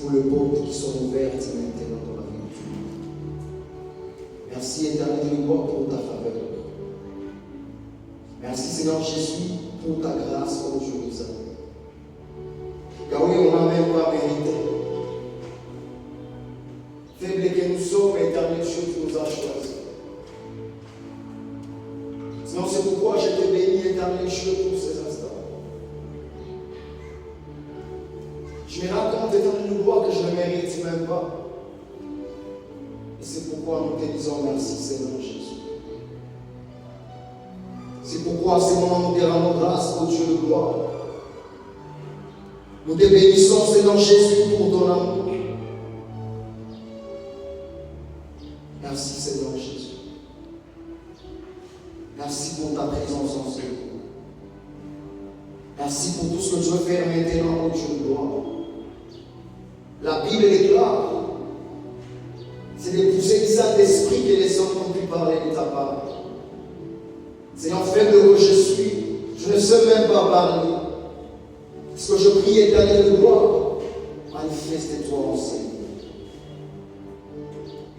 pour les portes qui sont ouvertes maintenant dans la vie de Dieu. Merci éternel de gloire pour ta faveur. Merci Seigneur Jésus pour ta grâce, ô Dieu nous a. Car oui, on n'a même pas mérité. Faible que nous sommes, éternel Dieu, tu nous as choisis. Sinon, c'est pourquoi je te bénis, éternel Dieu, pour ces instants. Je me rends compte, éternel de gloire, que je ne mérite même pas. Et c'est pourquoi nous te disons merci, Seigneur Jésus. C'est pourquoi à ce moment nous te rendons grâce, ô Dieu de gloire. Nous te bénissons, Seigneur Jésus, pour ton amour. Merci, Seigneur Jésus. Merci pour ta présence en ce lieu. Merci pour tout ce que tu veux faire maintenant, ô Dieu de gloire. La Bible déclare, c'est des poussées du Saint-Esprit que les hommes ont pu parler de ta parole. Seigneur, faible que je suis, je ne sais même pas parler. Ce que je prie, éternel de gloire, manifeste-toi en Seigneur.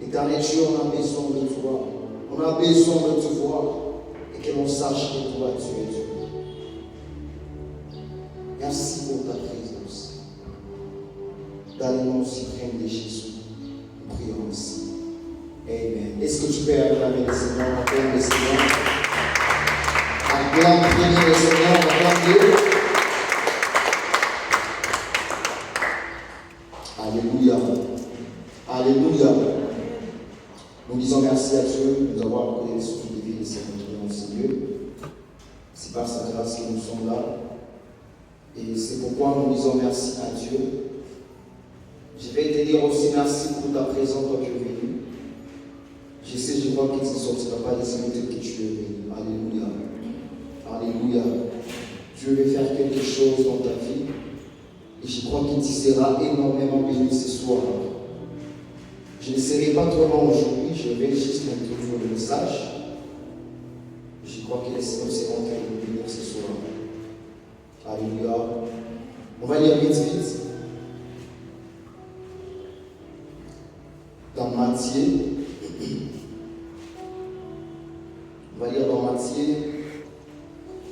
Éternel Dieu, on a besoin de toi. On a besoin de te voir et que l'on sache que toi, tu es Dieu. Merci pour ta présence. Dans le nom suprême de Jésus, nous prions ainsi. Amen. Est-ce que tu peux acclamer le Seigneur, acclamer le Seigneur? Acclamer le Seigneur, acclamer. Alléluia. Alléluia. Nous disons merci à Dieu de nous avoir accordé le souffle de vie et Seigneur dans ce lieu. C'est par sa grâce que nous sommes là. Et c'est pourquoi nous disons merci à Dieu. Je vais te dire aussi merci pour ta présence quand tu es venu. Je sais, je vois qu'il ne sortira pas des minutes que tu es venu. Alléluia. Alléluia. Dieu veut faire quelque chose dans ta vie. Et je crois qu'il t'y sera énormément béni ce soir. Je ne serai pas trop long aujourd'hui, je vais juste introduire le message. Je crois que les Seigneurs seront en train de bénir ce soir. Alléluia. On va lire vite. Dans Matthieu. On va lire dans Matthieu,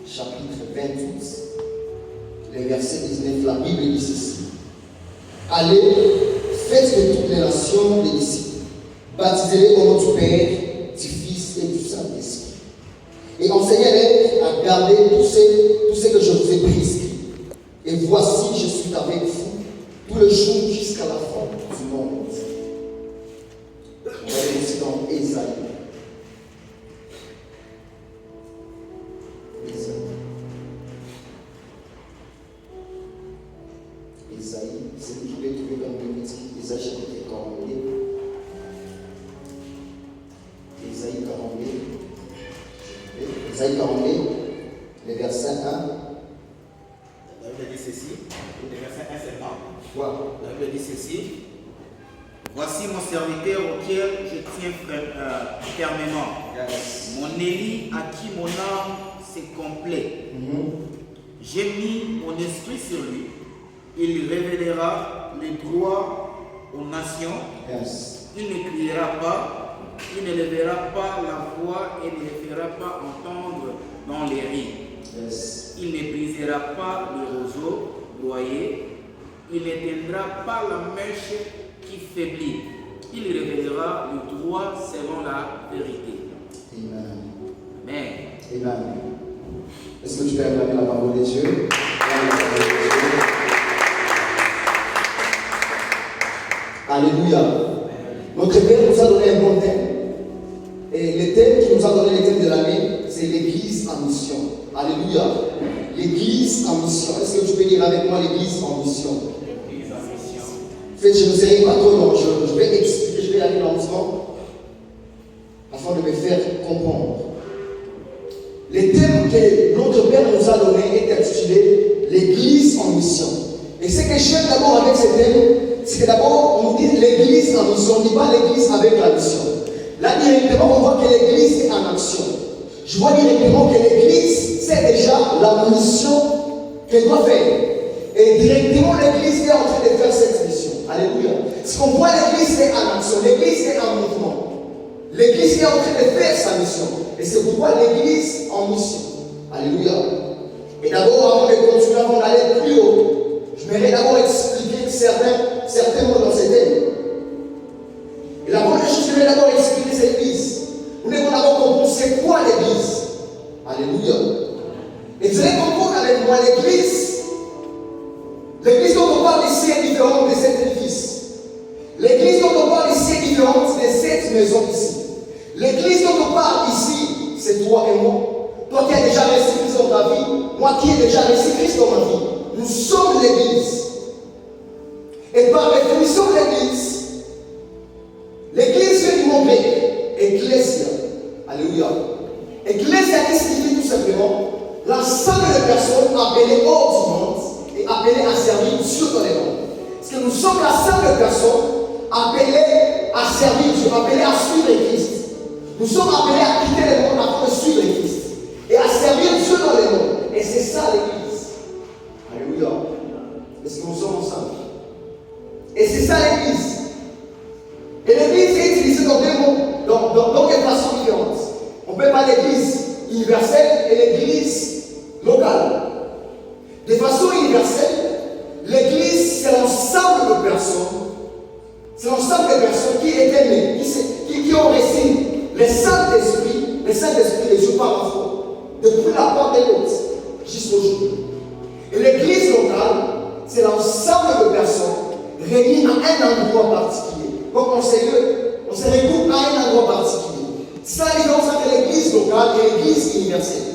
chapitre 28, le verset 19. La Bible dit ceci. Allez, faites de toutes les nations des disciples. Baptisez-les au nom du Père, du Fils et du Saint-Esprit. Et enseignez-les à garder tout ce que je vous ai prescrit. Et voici, je suis avec vous tout le jour jusqu'à la fin du monde. On va aller aussi dans Ésaïe. Ésaïe, c'est ce qui peut trouver comme le métier. Ésaïe chapitre 42. Ésaïe 42. Ésaïe 42, le verset 1. La Bible dit ceci, le verset 1 seulement. Quoi? La Bible dit ceci. Voici mon serviteur auquel je tiens fermement. Yes. Mon Élie à qui mon âme s'est complète. J'ai mis mon esprit sur lui. Il révélera les droits aux nations. Yes. Il ne criera pas, il ne lèvera pas la voix et ne le fera pas entendre dans les rires. Yes. Il ne brisera pas le roseau broyé, il n'éteindra pas la mèche qui faiblit. Il révélera le droit selon la vérité. Amen. Amen. Amen. Est-ce que tu peux acclamer la parole de Dieu? Alléluia. Notre Père nous a donné un bon thème. Et le thème qui nous a donné, le thème de l'année, c'est l'Église en mission. Alléluia. L'Église en mission. Est-ce que tu peux dire avec moi l'Église en mission? L'église en mission. En fait, je ne serai pas trop long. Je vais expliquer, je vais aller lentement afin de me faire comprendre. Le thème que notre Père nous a donné est intitulé l'Église en mission. Et ce que j'aime d'abord avec ce thème, c'est que d'abord on dit l'Église en mission, on ne dit pas l'Église avec la mission. Là directement on voit que l'Église est en action. Je vois directement que l'Église c'est déjà la mission qu'elle doit faire. Et directement l'Église est en train de faire cette mission. Alléluia. Ce qu'on voit, l'église est en action, l'église est en mouvement. L'église est en train de faire sa mission. Et c'est pourquoi l'église en mission. Alléluia. Et d'abord, avant de continuer, avant d'aller plus haut, je voudrais d'abord expliquer certains mots dans ces thèmes. Et la première chose que je voudrais d'abord expliquer, c'est l'église. Nous devons d'abord comprendre c'est quoi l'église. Alléluia. Et vous allez comprendre avec moi l'église. L'église dont on parle ici est différente de cet édifice. L'église dont on parle ici est différente de cette maison ici. L'église dont on parle ici, c'est toi et moi. Toi qui as déjà reçu Christ dans ta vie, moi qui ai déjà reçu Christ dans ma vie. Nous sommes l'église. Et par définition de l'église, l'église vient du mot grec, ecclésia. Alléluia. Ecclésia qui signifie tout simplement l'ensemble de personnes appelées hors du monde et appelées à servir Dieu dans les mondes. Parce que nous sommes l'ensemble de personnes appelées à servir Dieu, appelées à suivre Christ. Nous sommes appelés à quitter le monde afin de suivre Christ et à servir Dieu dans les mondes. Et c'est ça l'église. Alléluia. Est-ce que nous sommes ensemble? Et c'est ça l'église. Et l'église est utilisée dans deux mots, dans des façons différentes. On peut parler d'église universelle et l'église locale. De façon universelle, l'église c'est l'ensemble de personnes. C'est l'ensemble des personnes qui étaient nées, qui ont reçu le Saint-Esprit de Dieu par la foi, depuis la Pentecôte jusqu'au jour. Et l'église locale, c'est l'ensemble de personnes réunies à un endroit particulier. Comme on se regroupe à un endroit particulier. C'est ça la différence entre l'église locale et l'église universelle.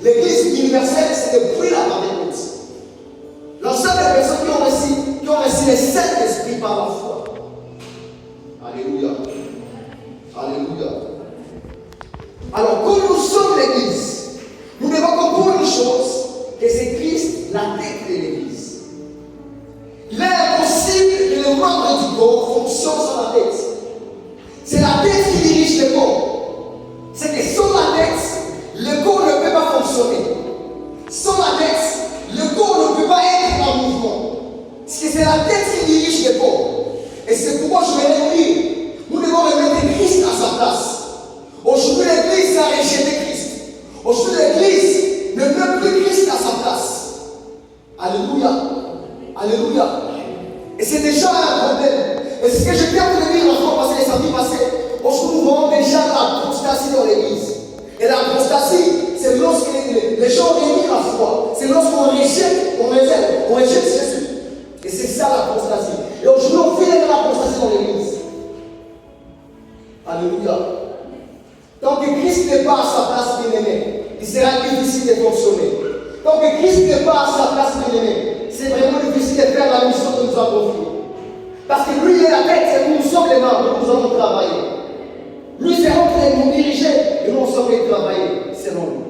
L'église universelle, c'est depuis la Pentecôte. L'ensemble des personnes qui ont reçu le Saint-Esprit par la foi. Alléluia. Alléluia. Alors, comme nous sommes l'église, nous devons comprendre une chose, que c'est Christ, la tête de l'église. Il est impossible que les membres du corps fonctionnent sans la tête. C'est la tête qui dirige le corps. C'est que sans la tête, le corps ne peut pas fonctionner. Sans la tête, le corps ne peut pas être en mouvement. Parce que c'est la tête qui dirige le corps. Et c'est pourquoi je vais le dire. Nous devons remettre Christ à sa place. Aujourd'hui, l'église a rejeté Christ. Aujourd'hui, l'église ne met plus Christ à sa place. Alléluia. Alléluia. Et c'est déjà un problème. Et c'est ce que je viens de dire la fois passée, les samedis passés. Aujourd'hui, nous voyons déjà l'apostasie dans l'église. Et l'apostasie, c'est lorsque les gens renient la foi. C'est lorsqu'on rejette Jésus. Et c'est ça l'apostasie. Et aujourd'hui, on vit de l'apostasie dans l'église. Alléluia. Tant que Christ n'est pas à sa place, bien-aimé, il sera difficile de fonctionner. Tant que Christ n'est pas à sa place, bien-aimé, c'est vraiment difficile de faire la mission que nous avons confiée. Parce que lui est la tête et nous sommes les membres, nous allons travailler. Lui c'est en train de nous diriger et nous sommes les travailler selon nous.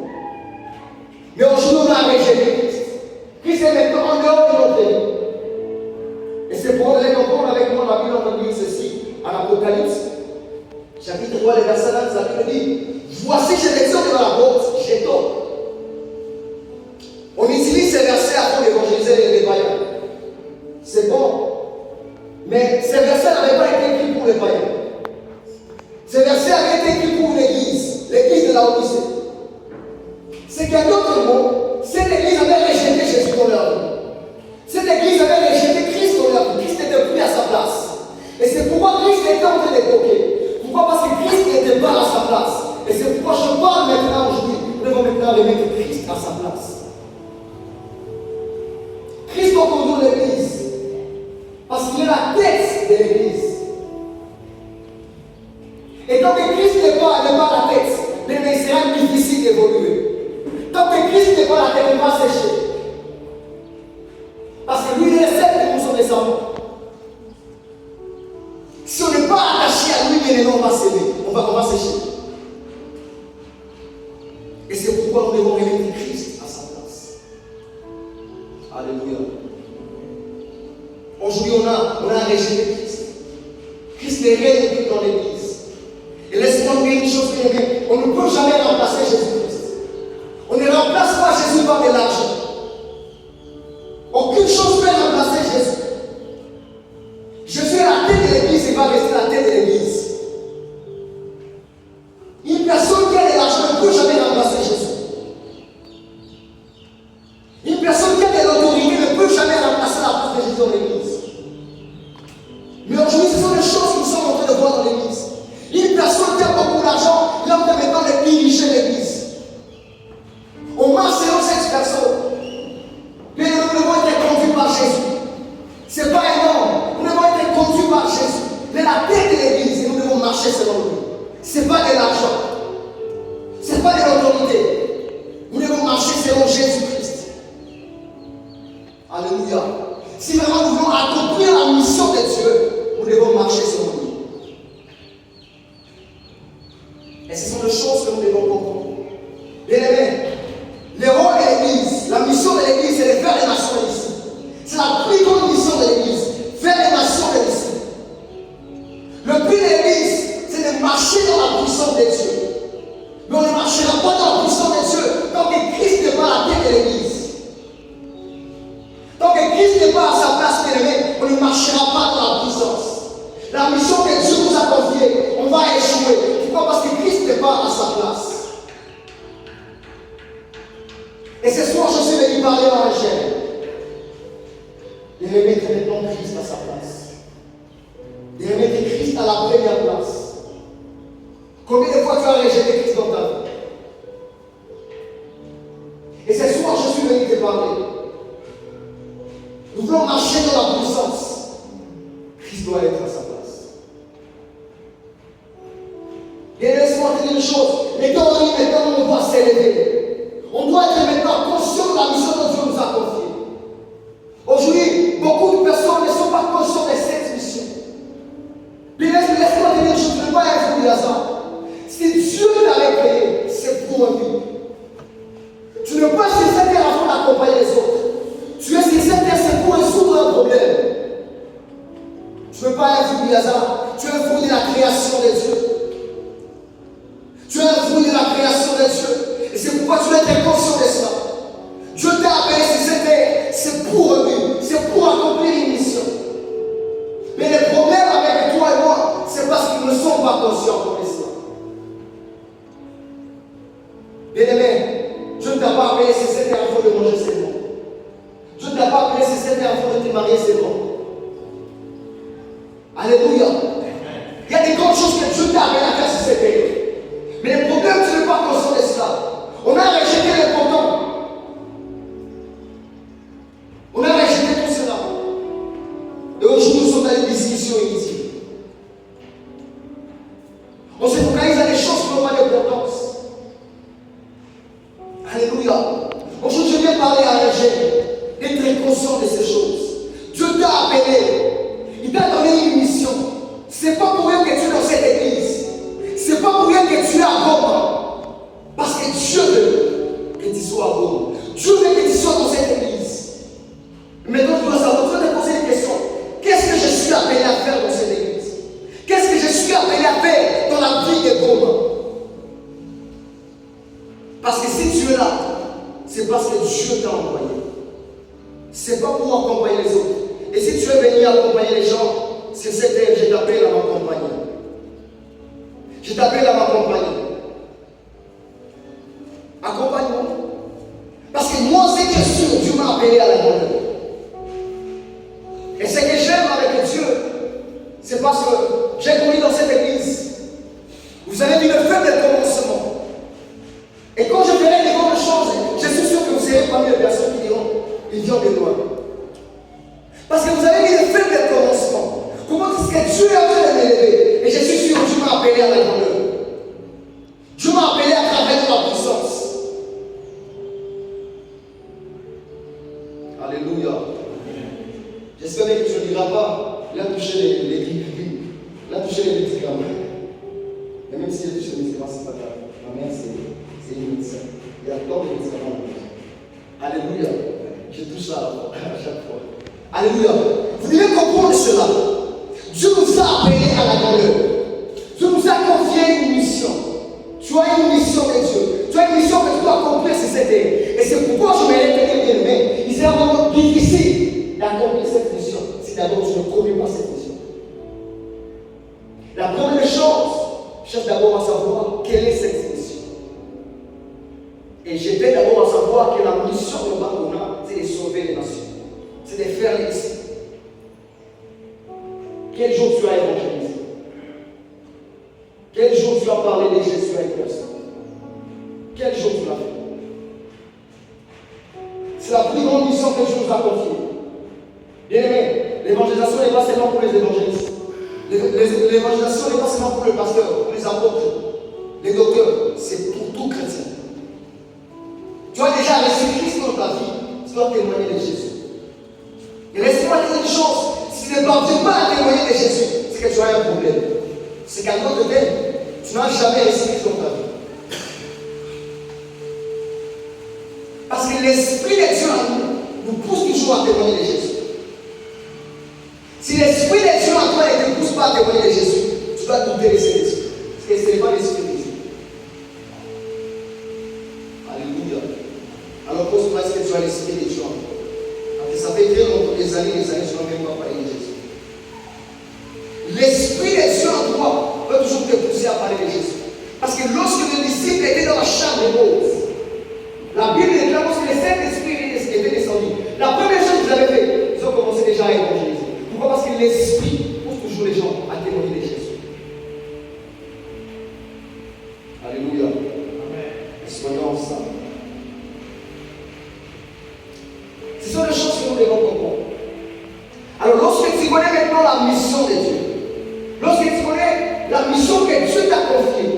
Mais aujourd'hui, on a rejeté Christ. Christ est maintenant en dehors de notre vie. Et c'est pour aller comprendre avec moi la Bible, on va dire ceci en Apocalypse. Chapitre 3, le verset 20, la Bible dit: voici, je l'exhorte dans la porte, je toque. On utilise ces versets avant d'évangéliser les païens. C'est bon. Mais ces versets n'avaient pas été écrits pour les païens. Ces versets avaient été écrits pour l'église de la Odyssée. C'est qu'en d'autres mots, cette église avait rejeté Jésus dans leur vie. Cette église avait rejeté Christ dans leur vie. Christ n'était plus à sa place. Et c'est pourquoi Christ était en train de toquer. Pourquoi? Parce que Christ n'était pas à sa place. Et c'est pourquoi je parle maintenant aujourd'hui. Nous devons maintenant remettre Christ à sa place. Christ doit conduire l'église. Parce qu'il est la tête de l'église. Et tant que Christ n'est pas la tête, il sera difficile d'évoluer. Tant que Christ n'est pas la tête, on va sécher. Parce que lui, il est seul que nous sommes descendants. Si on n'est pas attaché à lui, bien on va s'aimer, on va sécher. Et c'est pourquoi nous devons remettre Christ à sa place. Alléluia. Aujourd'hui, on a rejeté Christ. Christ est règne dans l'église. Et laisse-moi vous dire une chose bien bien. On ne peut jamais remplacer Jésus-Christ. On ne remplace pas Jésus par de l'argent. Aucune chose peut remplacer Jésus. mission de Dieu, nous devons marcher selon lui. Et ce sont des choses que nous devons comprendre. Bien aimés, le rôle de l'Église, la mission de l'Église, c'est de faire les nations ici. C'est la plus grande mission de l'Église, faire les nations ici. Le but de l'Église, c'est de marcher dans la puissance de Dieu. Mais on ne marchera pas dans la puissance de Dieu tant que Christ n'est pas à la tête de l'Église. Tant que Christ n'est pas à sa place, bien aimé, on ne marchera pas dans la puissance. La mission que Dieu nous a confiée, on va échouer. Pourquoi? Parce que Christ n'est pas à sa place. Et ce soir, je suis venu parler dans la chaîne. De remettre maintenant Christ à sa place. De remettre Christ à la première place. Combien de fois tu as rejeté Christ dans ta vie? Et ce soir, je suis venu te parler. Nous voulons marcher dans la puissance. Christ doit être à sa place. Et laisse-moi te dire une chose. Les théories maintenant, on doit s'élever. On doit être maintenant conscient de la mission que Dieu nous a confiée. Aujourd'hui, beaucoup de personnes ne sont pas conscientes de cette mission. Mais laisse-moi te dire une chose, tu ne peux pas être du hasard. Si Dieu t'avait créé, c'est pour un but. Tu ne peux pas sur cette terre avant d'accompagner les autres. Tu es sur cette terre, c'est pour résoudre un problème. Tu ne peux pas être du hasard. Tu es un fruit de la création de Dieu. Tu es un fruit de la création de Dieu. Et c'est pourquoi tu dois être conscient de cela. Dieu t'a appelé sur cette terre, c'est pour un but, c'est pour accomplir une mission. Mais le problème avec toi et moi, c'est parce qu'ils ne sont pas conscients de cela. Bien-aimé, Dieu ne t'a pas appelé sur cette terre afin de manger seulement. Dieu ne t'a pas appelé sur cette terre afin de te marier seulement. Alléluia. Il y a des grandes choses que Dieu t'a appelé à faire sur cette terre. Mais le problème, tu n'es pas conscient de cela. On a rejeté l'important. On a rejeté tout cela. Et aujourd'hui, nous sommes dans une discussion inutile. On se focalise à des choses qui n'ont pas d'importance. Alléluia. Aujourd'hui, je viens parler à un jeune, d'être conscient de ces choses. Dieu t'a appelé. Il t'a donné une mission. C'est pas pour rien que tu es dans cette église. C'est pas pour rien que tu es à Goma. Parce que Dieu veut que tu sois à Goma. Dieu veut que tu sois dans cette église. Maintenant, tu dois savoir, tu dois te poser des questions. Qu'est-ce que je suis appelé à faire dans cette église? Qu'est-ce que je suis appelé à faire dans la vie de Goma? Parce que si tu es là, c'est parce que Dieu t'a envoyé. C'est pas pour accompagner les autres. Et si tu es venu accompagner les gens, c'est cette terre, je t'appelle à m'accompagner. Je t'appelle à m'accompagner. Accompagne-moi. Parce que moi, c'est que sûr, Dieu m'a appelé à la grandeur. Et ce que j'aime avec Dieu, c'est parce que j'ai connu dans cette église. Vous avez vu le faible commencement. Et quand je ferai des grandes choses, je suis sûr que vous serez parmi les personnes qui diront, il vient de loin. Parce que vous avez vu le faible commencement. Comment est-ce que Dieu est en train de m'élever? Et je suis sûr que Dieu m'a appelé à la grandeur. Dieu m'a appelé à travailler dans la puissance. Alléluia. J'espère que tu ne diras pas, il a touché les gris-gris, il a touché les médicaments. Et même s'il a touché les médicaments, ce n'est pas grave. Ma mère, c'est une médecin. Il y a tant de médicaments. Alléluia. Je touche ça à chaque fois. Alléluia. Vous devez comprendre cela. Dieu nous a appelés à la grandeur. Dieu nous a confié une mission. Tu as une mission de Dieu. Tu as une mission que tu dois accomplir sur cette terre. Et c'est pourquoi je me répète bien aimé. Il sera vraiment difficile d'accomplir cette mission si d'abord tu ne connais pas cette mission. La première chose, cherche d'abord à savoir quelle est cette mission. Et j'étais d'abord à savoir que la mission de Bakona, c'est de sauver les nations. C'est de faire les disciples. Quel jour tu as évangélisé? Quel jour tu as parlé de Jésus à une personne? Quel jour tu l'as fait? C'est la plus grande mission que Dieu nous a confiée. Bien aimé, l'évangélisation n'est pas seulement pour les évangélistes. L'évangélisation n'est pas seulement pour les pasteurs, pour les apôtres, les docteurs. C'est pour tout chrétien. Tu as déjà reçu Christ dans ta vie, tu dois témoigner de Jésus. Et laisse-moi dire une chose, si Si tu ne parviens pas à témoigner de Jésus, c'est que tu as un problème. C'est qu'à notre tête, tu n'as jamais réussi dans ta vie. Parce que l'Esprit de Dieu en nous pousse toujours à témoigner de Jésus. Si l'Esprit de Dieu en toi ne te pousse pas à témoigner de Jésus, tu dois douter de cet esprit. Parce que ce n'est pas l'Esprit de Dieu. Alléluia. Alors pose-toi, est-ce que tu as l'Esprit de Dieu en toi? Ça fait très longtemps, des années, tu n'as même pas parlé de Jésus. L'Esprit de Dieu en toi peut toujours te pousser à parler de Jésus. Parce que lorsque le disciple était dans la chambre haute, la Bible déclare lorsque le Saint-Esprit était descendu, la première chose qu'ils avaient fait, ils ont commencé déjà à évangéliser. Pourquoi? Parce que l'Esprit pousse toujours les gens à témoigner de Jésus. Alléluia. Amen. Soyons ensemble. Ce sont des choses que nous devons comprendre. Alors, lorsque tu connais maintenant la mission de Dieu, lorsque tu connais la mission que Dieu t'a confiée,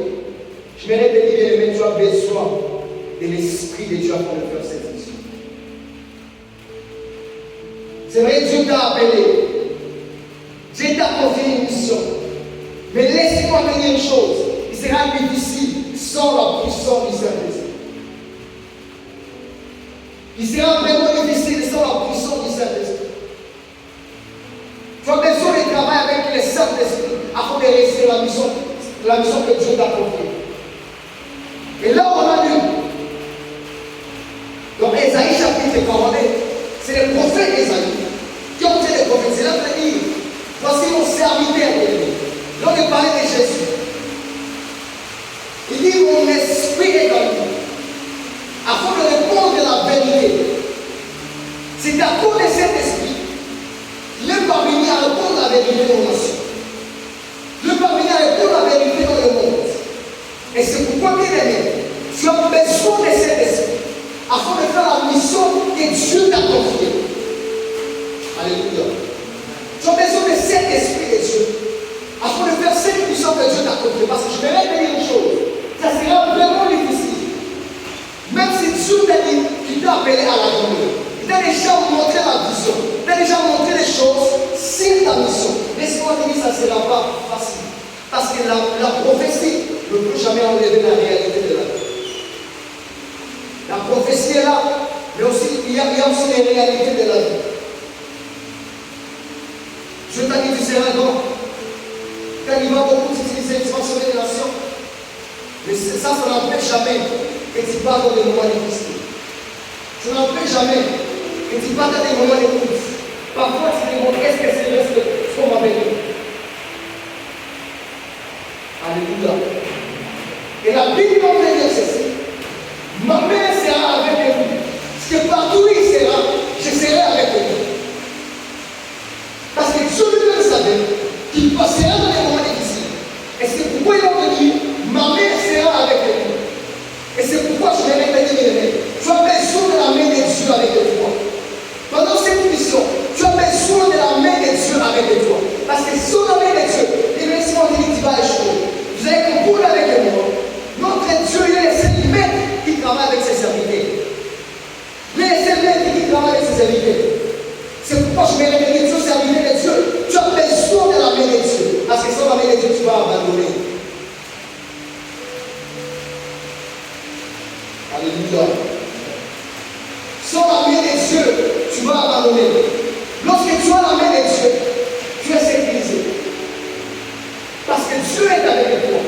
je vais te dire, mais tu as besoin de l'Esprit de Dieu afin de faire cette mission. C'est vrai, Dieu t'a appelé. Dieu t'a confié une mission. Mais laisse-moi te dire une chose. Il sera difficile sans la puissance du Saint-Esprit. Il sera vraiment difficile sans la puissance du Saint-Esprit. Tu as besoin de travailler avec le Saint-Esprit afin de réussir la mission que Dieu t'a confiée. Et là, on a lu. Donc, Ésaïe chapitre 49, c'est le prophète Ésaïe qui ont été les prophètes. C'est là qu'il dit, voici mon serviteur élevé. Là, on parlait de Jésus. Il dit, mon esprit est dans lui, afin de répondre la vérité. C'est à cause de cet esprit qu'il est parvenu à répondre la vérité aux nations. Il est parvenu à répondre la vérité dans le monde. Et c'est pourquoi, bien aimé, tu as besoin de cet esprit afin de faire la mission que Dieu t'a confiée. Alléluia. Tu as besoin de cet esprit de Dieu afin de faire cette mission que Dieu t'a confiée. Parce que je vais te dire une chose, ça sera vraiment difficile. Même si Dieu t'a dit qu'il t'a appelé à la journée, il t'a déjà montré la vision, il t'a déjà montré les choses sur ta mission. Laisse-moi te dire, ça ne sera pas facile. Parce que la prophétie ne peut jamais enlever la réalité de la vie. La prophétie est là, mais aussi, il y a aussi les réalités de la vie. Je t'a dit, tu seras grand. Quand il va beaucoup t'utiliser, tu vas sauver les nations. Mais ça n'empêche jamais que tu parles dans des moments difficiles. Ça n'empêche jamais que tu parles dans des moments difficiles. Parfois, tu te demandes, est-ce que c'est ce qu'on m'avait dit? Alléluia. Et la Bible nous dit ceci. Ma mère sera avec vous. Parce que partout où il sera, je serai avec vous. Parce que Dieu lui-même savait qu'il passera dans les moments difficiles. Et c'est pourquoi il va me dire, ma mère sera avec vous. Et c'est pourquoi je vais te dire, tu as besoin de la main de Dieu avec toi. Pendant cette mission, tu as besoin de la main de Dieu avec toi. Parce que sans la main de Dieu, il me dit, tu vas échouer. Vous allez comprendre avec moi. Notre Dieu, il est le seul maître qui travaille avec ses serviteurs. Il est le seul maître qui travaille avec ses serviteurs. C'est pourquoi je vais dire, tu es serviteur de Dieu. Tu as besoin de la main de Dieu. Parce que sans la main de Dieu, tu vas abandonner. Alléluia. Sans la main de Dieu, tu vas abandonner. Lorsque tu as la main de Dieu, tu es sécurisé. Parce que Dieu est avec toi.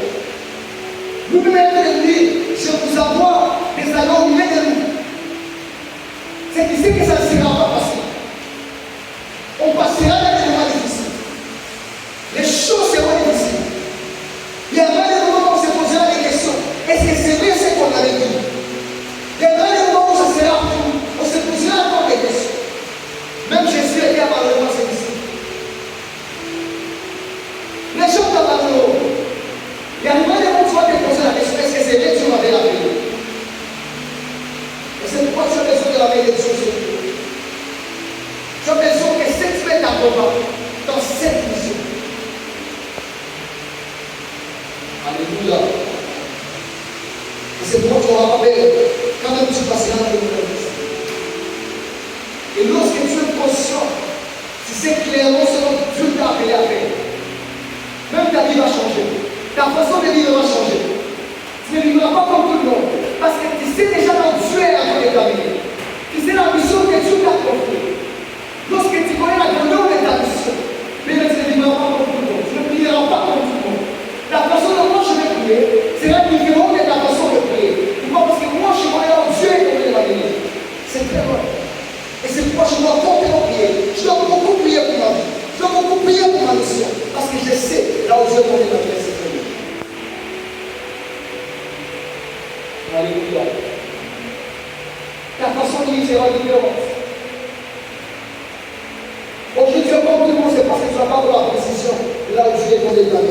Nous pouvons être dit, je vous envoie des anneaux au milieu de nous. C'est qui sait que ça ne sera pas facile. On passera dans des moments difficiles. Les choses seront difficiles. Il y aura des moments où on se posera des questions. Est-ce que c'est vrai ce qu'on avait dit? Il y aura des moments où ça sera fou. On se posera encore des questions. Même Jésus était abandonné dans ses disciples. Les gens t'abandonneront. Il y a des moments où tu vas te poser la question, est-ce que c'est vrai que Dieu m'avait appelé? Et c'est pourquoi tu as besoin de la main de Dieu sur toi. Tu as besoin que cette fête t'accompagne dans cette mission. Alléluia. Et c'est pourquoi tu auras peur quand même tu passeras dans le monde. Et lorsque tu es conscient, tu sais clairement ce dont façon qui sera différente. Aujourd'hui, comme tout le monde, c'est parce que tu n'as pas pour la précision de là où Dieu est tombé de la vie.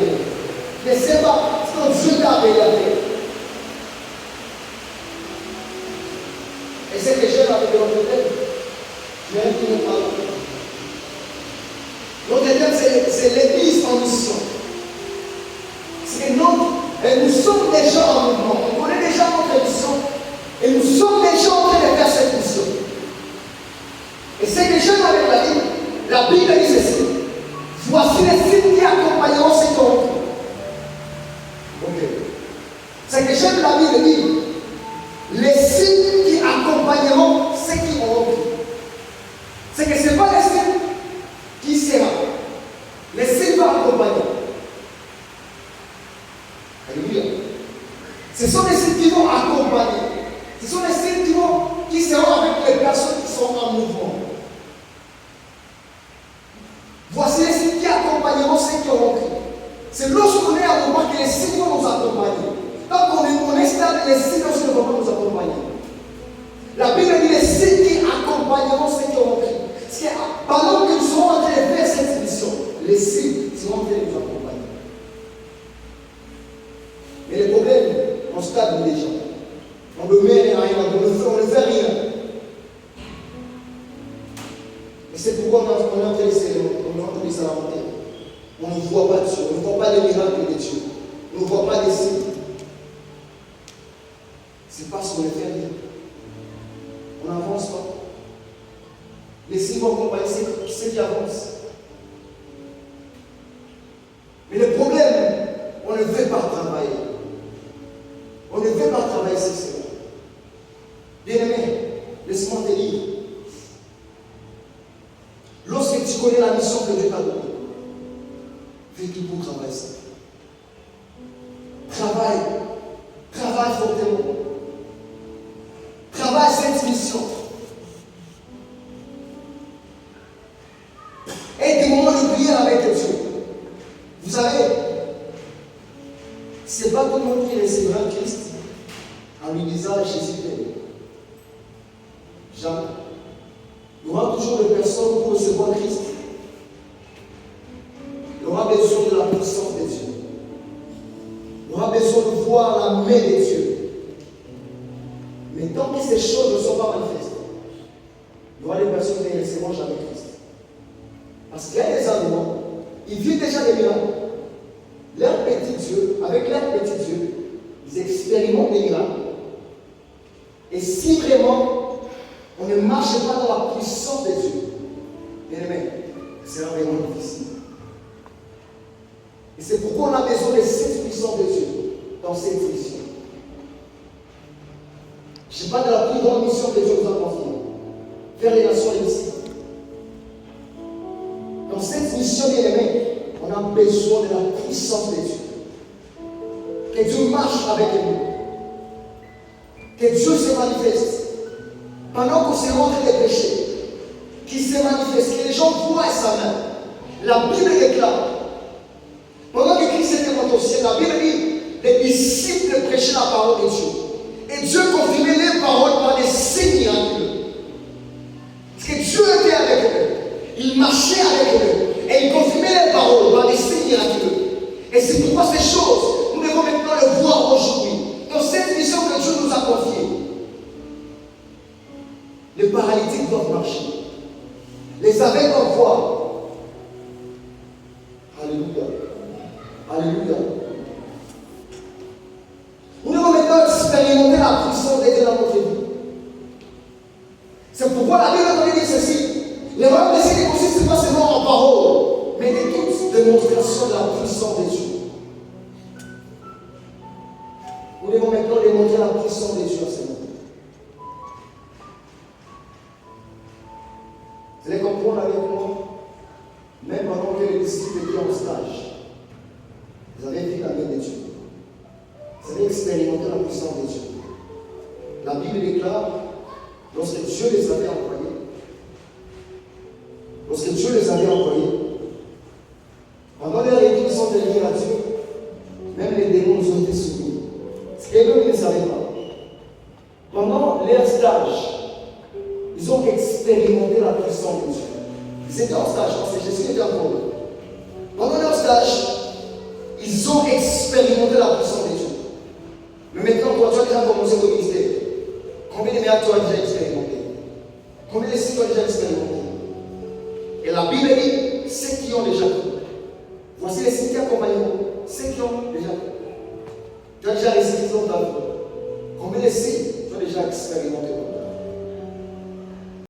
Mais c'est pas ce que Dieu t'a réalisé. Et c'est que les jeunes avec notre thème. Je vais vous parler. Notre thème, c'est l'église en mission. C'est que nous sommes déjà en mouvement. On connaît déjà notre mission. Et nous sommes déjà en train de faire cette mission. Et c'est que les jeunes avec la Bible dit ceci. Voici les signes qui accompagneront ceux qui ont cru. Ok. C'est que j'aime la Bible dit. Les signes qui accompagneront ceux qui auront cru. C'est que ce n'est pas les signes qui sera. Les signes vont accompagner. Alléluia. Ce sont les signes qui vont accompagner. Ce sont les signes qui seront avec les personnes qui sont en mouvement. Voici les signes qui accompagneront ceux qui auront cru. C'est lorsqu'on est à moment que les signes vont nous accompagner. Tant qu'on est stable, les signes aussi ne vont pas nous accompagner. La Bible dit les signes qui accompagneront ceux qui auront cru. Parce que pendant que nous serons en train de faire cette mission, les signes seront en train de nous accompagner. Mais le problème, on stagne déjà. On ne met rien, on ne fait rien. Et c'est pourquoi on est en train de s'inventer. On ne voit pas Dieu, on ne voit pas les miracles de Dieu. On ne voit pas les signes. C'est parce qu'on ne fait rien. On n'avance pas. Les signes vont accompagner ceux qui avancent. Mais le problème, on ne veut pas travailler. On ne veut pas travailler sur cela. Bien-aimé, laisse-moi te dire. Lorsque tu connais la mission que Dieu t'a donnée, fais tout pour travailler ça. Travaille fortement. Travaille cette mission. Et des moments de prière avec Dieu. Vous savez, c'est pas tout le monde qui recevra Christ en lui disant Jésus t'aime. Jamais. Il y aura toujours des personnes pour recevoir Christ. Il y aura besoin de la puissance de Dieu. Il y aura besoin de voir la main de Dieu. Mais tant que ces choses ne sont pas manifestées, il y aura des personnes qui ne recevront jamais Christ. Parce qu'il y a des endroits, ils vivent déjà des miracles. Leur petit Dieu, avec leur petit Dieu, ils expérimentent des miracles. Et si vraiment on ne marche pas dans la puissance de Dieu, bien aimé, c'est vraiment difficile. Et c'est pourquoi on a besoin de cette puissance de Dieu dans cette mission. Je ne sais pas de la plus grande mission que Dieu nous a confiée. Faire les nations ici. Dans cette mission, bien aimé, on a besoin de la puissance de Dieu. Que Dieu marche avec nous. Que Dieu se manifeste. Pendant qu'on se rentre des péchés, qu'il se manifeste, que les gens voient sa main. La Bible déclare. Pendant que Christ était monté au ciel, la Bible dit les disciples prêchaient la parole de Dieu. Et Dieu confirmait les paroles par des signes miraculeux. Parce que Dieu était avec eux. Il marchait avec eux. Et il confirmait les paroles par des signes miraculeux. Et c'est pourquoi ces choses, nous devons maintenant le voir aujourd'hui. Dans cette mission que Dieu nous a confiée. Les paralytiques doivent marcher. Les aveugles doivent voir. Alléluia. Alléluia. Nous devons maintenant expérimenter la puissance de Dieu dans notre vie. C'est pourquoi la Bible nous dit ceci. Le royaume des cieux ne consiste pas seulement en parole, mais de toute démonstration de la puissance de Dieu. Nous devons maintenant démontrer la puissance de Dieu à ce moment. Vous allez comprendre avec moi, même pendant que les disciples étaient en stage, vous avez vu la main de Dieu. Vous avez expérimenté la puissance de Dieu. La Bible déclare, lorsque Dieu les avait envoyés, pendant leur éducation de lier à Dieu, même les démons nous ont été soumis. Ce qu'eux ne savaient pas. Pendant leur stage, Ils ont expérimenté la puissance de Dieu. Ils étaient en stage, parce que Jésus était encore là. Pendant leur stage, ils ont expérimenté la puissance de Dieu. Mais maintenant, toi, tu as déjà commencé au ministère. Combien de miracles tu as déjà expérimenté? Combien de signes tu as déjà expérimenté? Et la Bible dit, ceux qui ont déjà